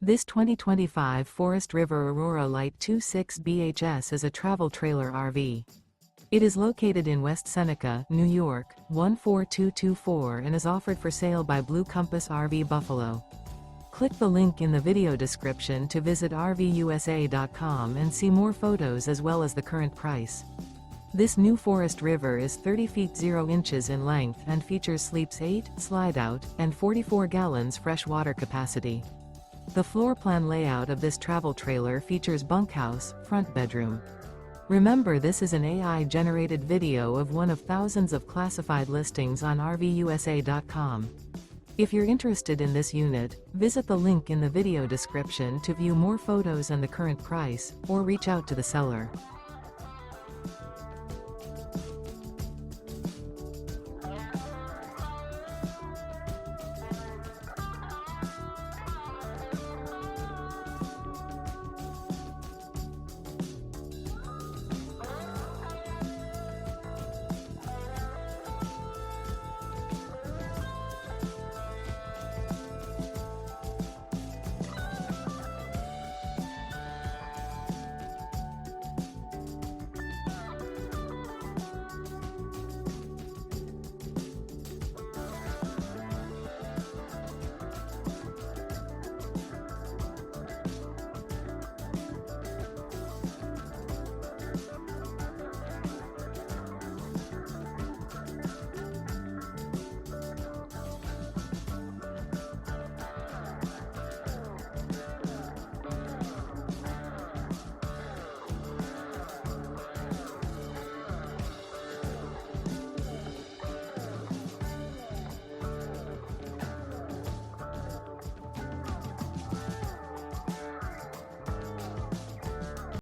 This 2025 Forest River Aurora Light 26 BHS is a travel trailer RV. It is located in West Seneca, New York, 14224 and is offered for sale by Blue Compass RV Buffalo. Click the link in the video description to visit RVUSA.com and see more photos as well as the current price. This new Forest River is 30 feet 0 inches in length and features sleeps 8, Slideout, and 44 gallons fresh water capacity. The floor plan layout of this travel trailer features bunkhouse, front bedroom. Remember, this is an AI-generated video of one of thousands of classified listings on RVUSA.com. If you're interested in this unit, visit the link in the video description to view more photos and the current price, or reach out to the seller.